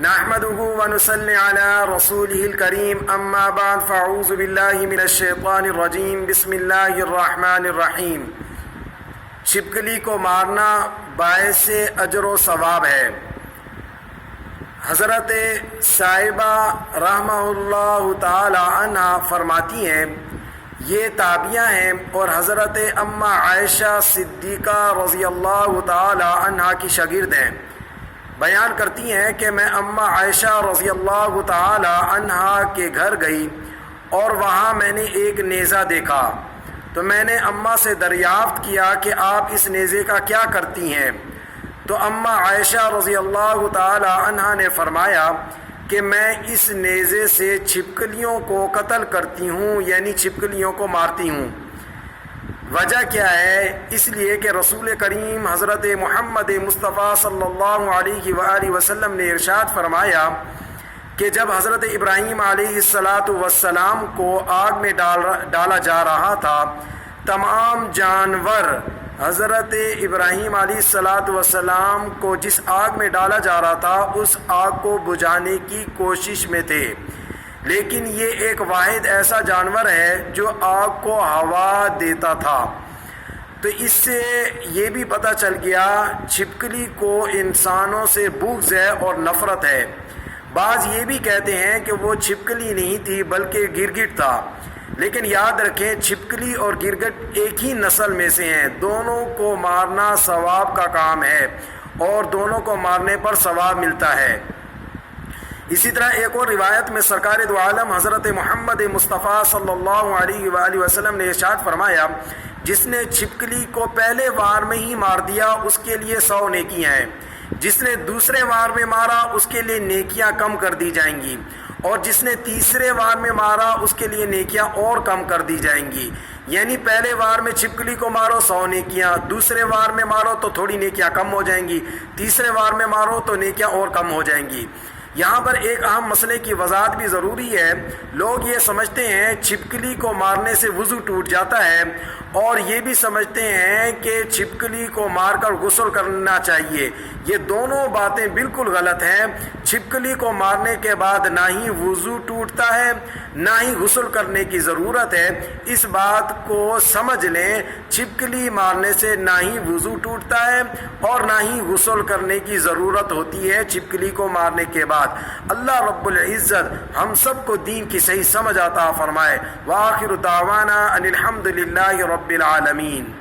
نحمده ونصلي على رسوله الكريم اما بعد فاعوذ بالله من الشیطان الرجیم بسم اللہ الرحمن الرحیم۔ چھپکلی کو مارنا باعث اجر و ثواب ہے۔ حضرت صاحبہ رحمہ اللہ تعالی عنہ فرماتی ہیں، یہ تابعیہ ہیں اور حضرت اماں عائشہ صدیقہ رضی اللہ تعالی عنہ کی شاگرد ہیں۔ بیان کرتی ہیں کہ میں اماں عائشہ رضی اللہ تعالی عنہ کے گھر گئی اور وہاں میں نے ایک نیزہ دیکھا، تو میں نے اماں سے دریافت کیا کہ آپ اس نیزے کا کیا کرتی ہیں؟ تو اماں عائشہ رضی اللہ تعالی عنہ نے فرمایا کہ میں اس نیزے سے چھپکلیوں کو قتل کرتی ہوں، یعنی چھپکلیوں کو مارتی ہوں۔ وجہ کیا ہے؟ اس لیے کہ رسول کریم حضرت محمد مصطفیٰ صلی اللہ علیہ وآلہ وسلم نے ارشاد فرمایا کہ جب حضرت ابراہیم علیہ السلام کو آگ میں ڈالا جا رہا تھا، تمام جانور حضرت ابراہیم علیہ السلام کو جس آگ میں ڈالا جا رہا تھا اس آگ کو بجھانے کی کوشش میں تھے، لیکن یہ ایک واحد ایسا جانور ہے جو آگ کو ہوا دیتا تھا۔ تو اس سے یہ بھی پتہ چل گیا چھپکلی کو انسانوں سے بغض ہے اور نفرت ہے۔ بعض یہ بھی کہتے ہیں کہ وہ چھپکلی نہیں تھی بلکہ گرگٹ تھا، لیکن یاد رکھیں چھپکلی اور گرگٹ ایک ہی نسل میں سے ہیں، دونوں کو مارنا ثواب کا کام ہے اور دونوں کو مارنے پر ثواب ملتا ہے۔ اسی طرح ایک اور روایت میں سرکار دو عالم حضرت محمد مصطفیٰ صلی اللہ علیہ وآلہ وسلم نے ارشاد فرمایا، جس نے چھپکلی کو پہلے وار میں ہی مار دیا اس کے لیے 100 نیکیاں ہیں، جس نے دوسرے وار میں مارا اس کے لیے نیکیاں کم کر دی جائیں گی، اور جس نے تیسرے وار میں مارا اس کے لیے نیکیاں اور کم کر دی جائیں گی۔ یعنی پہلے وار میں چھپکلی کو مارو 100 نیکیاں، دوسرے وار میں مارو تو تھوڑی نیکیاں کم ہو جائیں گی، تیسرے وار میں مارو تو نیکیاں اور کم ہو جائیں گی۔ یہاں پر ایک اہم مسئلے کی وضاحت بھی ضروری ہے۔ لوگ یہ سمجھتے ہیں چھپکلی کو مارنے سے وضو ٹوٹ جاتا ہے، اور یہ بھی سمجھتے ہیں کہ چھپکلی کو مار کر غسل کرنا چاہیے۔ یہ دونوں باتیں بالکل غلط ہیں۔ چھپکلی کو مارنے کے بعد نہ ہی وضو ٹوٹتا ہے نہ ہی غسل کرنے کی ضرورت ہے۔ اس بات کو سمجھ لیں، چھپکلی مارنے سے نہ ہی وضو ٹوٹتا ہے اور نہ ہی غسل کرنے کی ضرورت ہوتی ہے چھپکلی کو مارنے کے بعد۔ اللہ رب العزت ہم سب کو دین کی صحیح سمجھ عطا فرمائے۔ وآخر دعوانا ان الحمد للہ رب العالمین۔